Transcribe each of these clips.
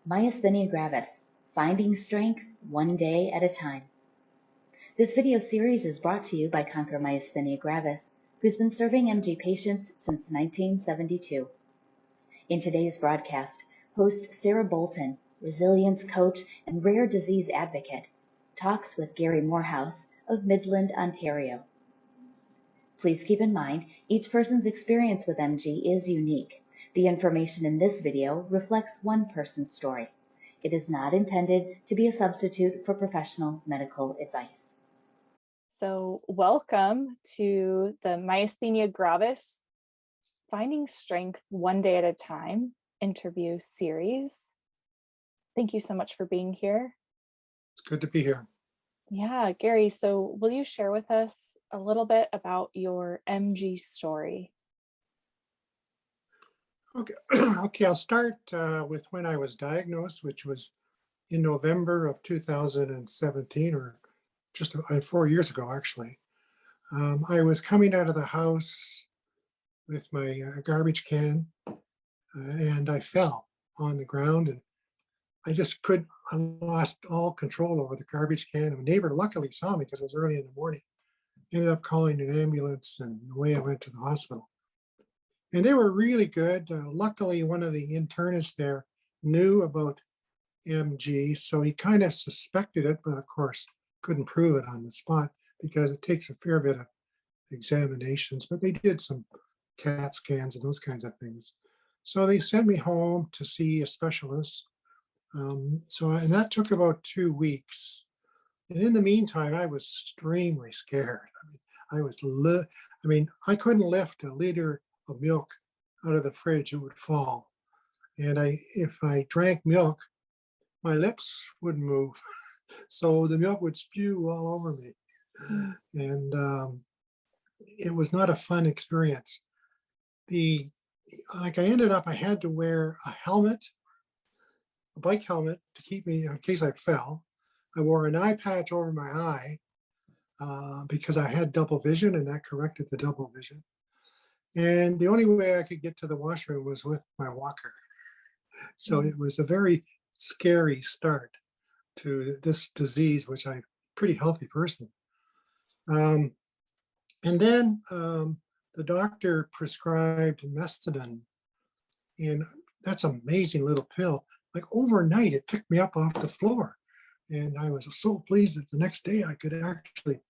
Myasthenia Gravis, Finding Strength One Day at a Time. This video series is brought to you by Conquer Myasthenia Gravis, who's been serving MG patients since 1972. In today's broadcast, host Sarah Bolton, resilience coach and rare disease advocate, talks with Garry Morehouse of Midland, Ontario. Please keep in mind, each person's experience with MG is unique. The information in this video reflects one person's story. It is not intended to be a substitute for professional medical advice. So welcome to the Myasthenia Gravis, Finding Strength One Day at a Time interview series. Thank you so much for being here. It's good to be here. Yeah, Garry, so will you share with us a little bit about your MG story? Okay, I'll start with when I was diagnosed, which was in November of 2017, or just 4 years ago, actually. I was coming out of the house with my garbage can, and I fell on the ground, and I lost all control over the garbage can. And a neighbor luckily saw me because it was early in the morning. Ended up calling an ambulance, and away I went to the hospital. And they were really good. Luckily, one of the internists there knew about MG, so he kind of suspected it, but of course couldn't prove it on the spot because it takes a fair bit of examinations. But they did some CAT scans and those kinds of things. So they sent me home to see a specialist. And that took about 2 weeks. And in the meantime, I was extremely scared. I couldn't lift a liter of milk out of the fridge, it would fall. And if I drank milk, my lips wouldn't move. So the milk would spew all over me. And it was not a fun experience. I had to wear a helmet, a bike helmet, to keep me, in case I fell. I wore an eye patch over my eye because I had double vision, and that corrected the double vision. And the only way I could get to the washroom was with my walker. So it was a very scary start to this disease, which I'm a pretty healthy person. And then the doctor prescribed Mestadone, and that's an amazing little pill. Like overnight, it picked me up off the floor. And I was so pleased that the next day I could actually,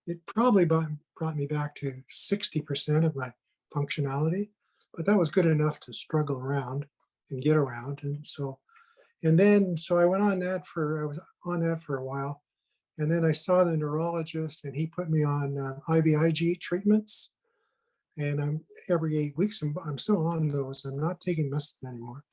it probably brought me back to 60% of my functionality, but that was good enough to struggle around and get around. So I went on that I was on that for a while. And then I saw the neurologist, and he put me on IVIG treatments. And every 8 weeks, I'm still on those. I'm not taking Mestadone anymore.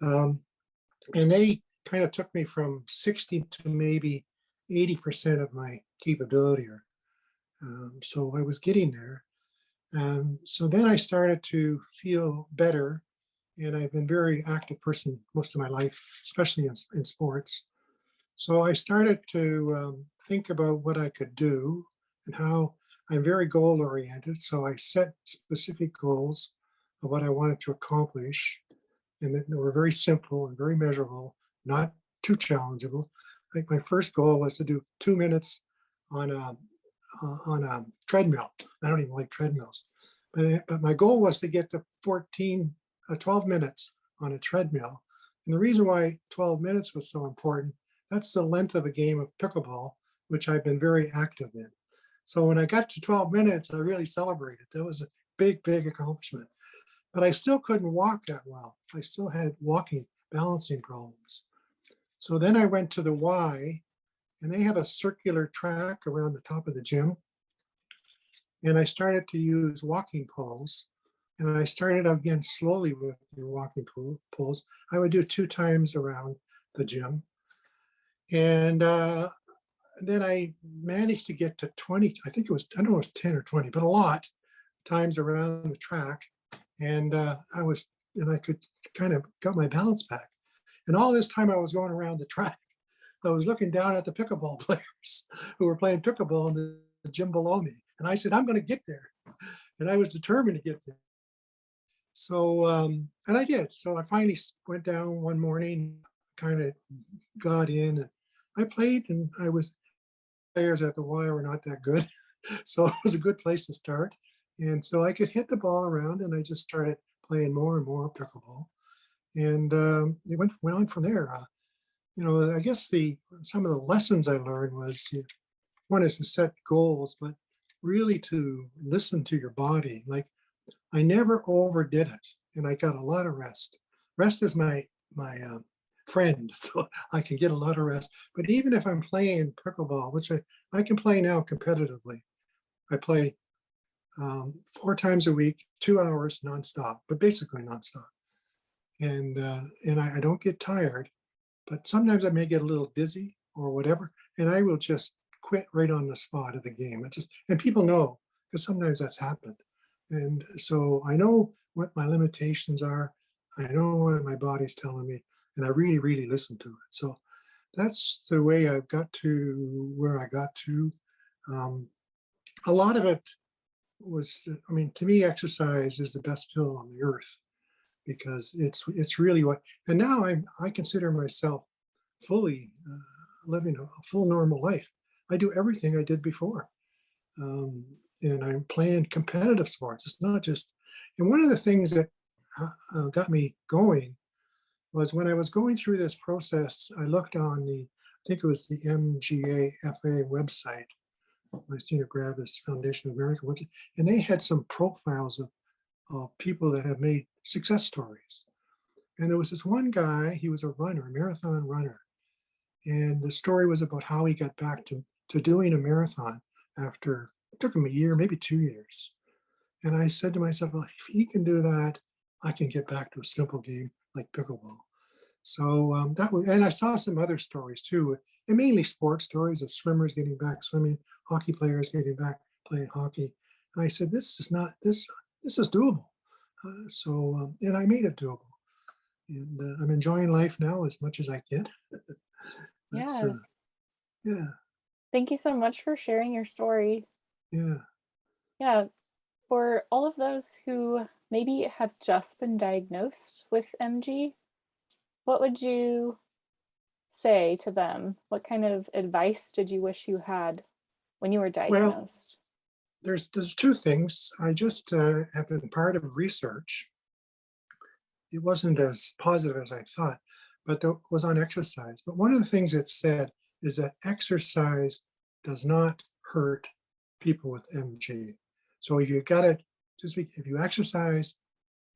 And they kind of took me from 60 to maybe 80% of my capability. So I was getting there. So then I started to feel better. And I've been a very active person most of my life, especially in sports. So I started to think about what I could do and how I'm very goal oriented. So I set specific goals of what I wanted to accomplish. And they were very simple and very measurable, not too challengeable. Like my first goal was to do 2 minutes on a treadmill. I don't even like treadmills, but my goal was to get to 12 minutes on a treadmill. And the reason why 12 minutes was so important, that's the length of a game of pickleball, which I've been very active in. So when I got to 12 minutes, I really celebrated. That was a big, big accomplishment. But I still couldn't walk that well. I still had balancing problems. So then I went to the Y, and they have a circular track around the top of the gym. And I started to use walking poles. And I started again slowly with the walking poles. I would do 2 times around the gym. And then I managed to get to 20, I don't know, it was 10 or 20, but a lot times around the track. And I could kind of got my balance back. And all this time I was going around the track, I was looking down at the pickleball players who were playing pickleball in the gym below me. And I said, I'm going to get there. And I was determined to get there. So, and I did. So I finally went down one morning, kind of got in, and I played, and players at the Y were not that good. So it was a good place to start. And so I could hit the ball around, and I just started playing more and more pickleball. And it went on from there. I guess some of the lessons I learned was one is to set goals, but really to listen to your body. Like I never overdid it, and I got a lot of rest. Rest is my friend, so I can get a lot of rest. But even if I'm playing pickleball, which I can play now competitively, I play 4 times a week, 2 hours nonstop, but basically nonstop. And I don't get tired, but sometimes I may get a little dizzy or whatever, and I will just quit right on the spot of the game. And people know, because sometimes that's happened. And so I know what my limitations are. I know what my body's telling me, and I really, really listen to it. So that's the way I've got to where I got to. A lot of it was, I mean, to me, exercise is the best pill on the earth because it's really what. And now I consider myself fully living a full normal life. I do everything I did before, and I'm playing competitive sports. It's not just. And one of the things that got me going was when I was going through this process. I looked on I think it was the MGAFA website, Myasthenia Gravis Foundation of America, and they had some profiles of people that have made success stories. And there was this one guy, he was a runner, a marathon runner. And the story was about how he got back to doing a marathon after, it took him a year, maybe 2 years. And I said to myself, well, if he can do that, I can get back to a simple game like pickleball. So that was, and I saw some other stories too, and mainly sports stories of swimmers getting back swimming, hockey players getting back playing hockey. And I said, this is not, this is doable. And I made it doable. And I'm enjoying life now as much as I can. That's, Yeah. yeah, Thank you so much for sharing your story. yeah. Yeah. For all of those who maybe have just been diagnosed with MG, what would you say to them? What kind of advice did you wish you had when you were Well, diagnosed? there's two things. I just have been part of research. It wasn't as positive as I thought, but it was on exercise. But one of the things it said is that exercise does not hurt people with MG. So you got to if you exercise,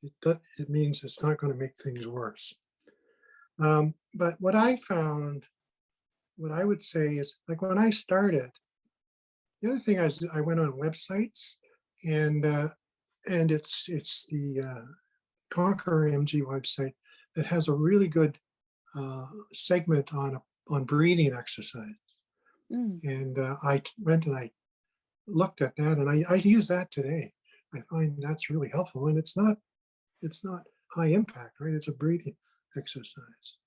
it means it's not going to make things worse. But what I found, what I would say is like when I started, the other thing is I went on websites and it's the Conquer MG website that has a really good segment on breathing exercise. Mm. And I went and I looked at that, and I use that today. I find that's really helpful, and it's not high impact, right? It's a breathing exercise,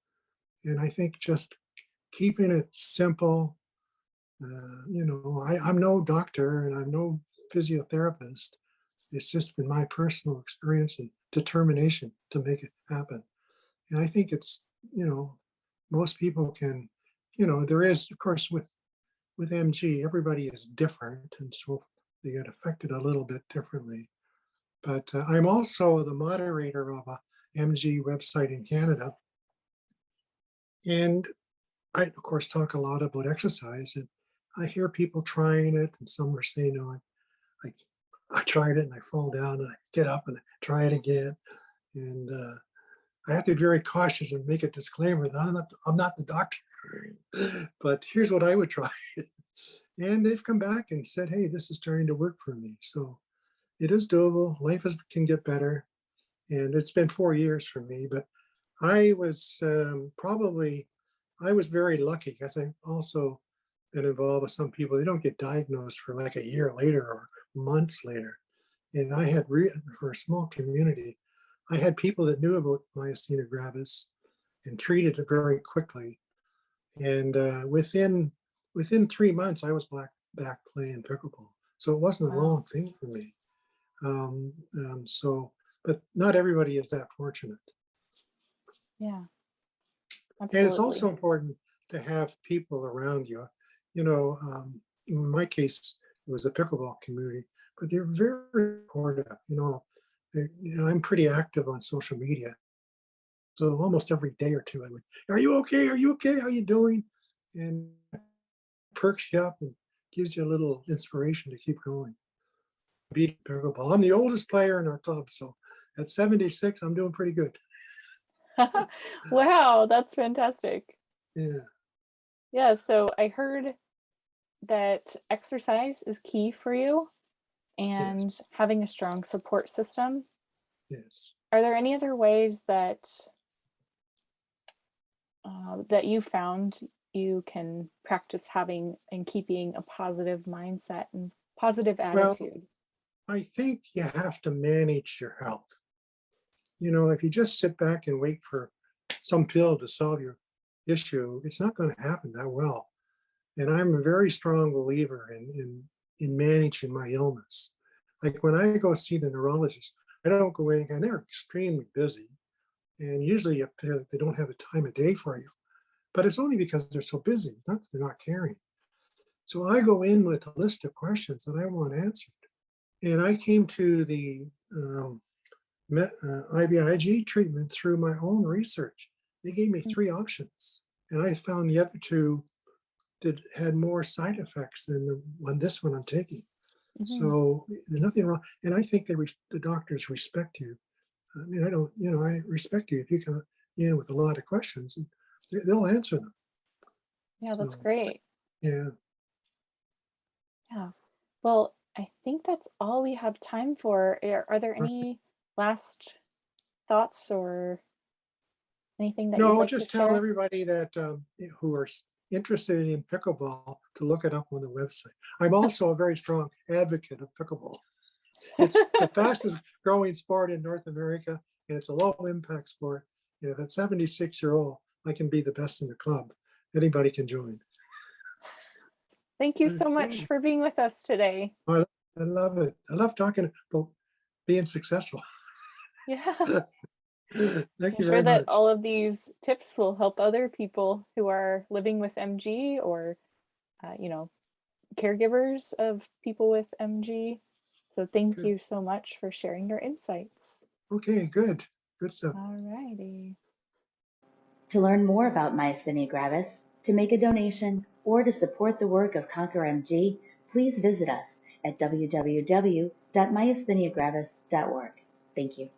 and I think just keeping it simple. I'm no doctor and I'm no physiotherapist. It's just been my personal experience and determination to make it happen. And I think it's, most people can, there is, of course, with MG, everybody is different. And so they get affected a little bit differently. But I'm also the moderator of a MG website in Canada. And I, of course, talk a lot about exercise. And I hear people trying it, and some are saying, no, I tried it and I fall down and I get up and I try it again. And I have to be very cautious and make a disclaimer that I'm not the doctor, but here's what I would try. And they've come back and said, hey, this is starting to work for me. So it is doable. Can get better. And it's been 4 years for me, but I was I was very lucky because I've also been involved with some people. They don't get diagnosed for like a year later or months later. And I had, for a small community, I had people that knew about myasthenia gravis and treated it very quickly. And within 3 months, I was back playing pickleball. So it wasn't a Wow. long thing for me. So but not everybody is that fortunate. Yeah, And it's also absolutely. important to have people around you. You know, in my case, it was the pickleball community, but they're very supportive. I'm pretty active on social media. So almost every day or two, I would, are you okay? Are you okay? How you doing? And perks you up and gives you a little inspiration to keep going. Beat pickleball. I'm the oldest player in our club, so at 76, I'm doing pretty good. Wow, that's fantastic. Yeah. Yeah, so I heard that exercise is key for you and Yes. having a strong support system. Yes. Are there any other ways that that you found you can practice having and keeping a positive mindset and positive Well, attitude? I think you have to manage your health. If you just sit back and wait for some pill to solve your issue, it's not going to happen that well. And I'm a very strong believer in managing my illness. Like when I go see the neurologist, I don't go in, and they're extremely busy. And usually they don't have a time of day for you. But it's only because they're so busy, not that they're not caring. So I go in with a list of questions that I want answered. And I came to the IVIG treatment through my own research. They gave me 3 options, and I found the other 2 had more side effects than this one I'm taking. Mm-hmm. So there's nothing wrong, and I think the doctors respect you. I mean, I respect you if you come in with a lot of questions, and they'll answer them. Yeah, that's So great. yeah. Yeah. Well, I think that's all we have time for. Are there any last thoughts or anything that you'd No, like to just tell share? everybody that who are interested in pickleball to look it up on the website. I'm also a very strong advocate of pickleball. It's the fastest growing sport in North America, and it's a low impact sport. If at 76-year-old, I can be the best in the club. Anybody can join. Thank you so much Okay. for being with us today. I love it. I love talking about being successful. Yeah. Thank I'm you sure very that much. all of these tips will help other people who are living with MG or, caregivers of people with MG. So thank Good. you so much for sharing your insights. Okay, good. Good stuff. All righty. To learn more about myasthenia gravis, to make a donation, or to support the work of Conquer MG, please visit us at www.myastheniagravis.org. Thank you.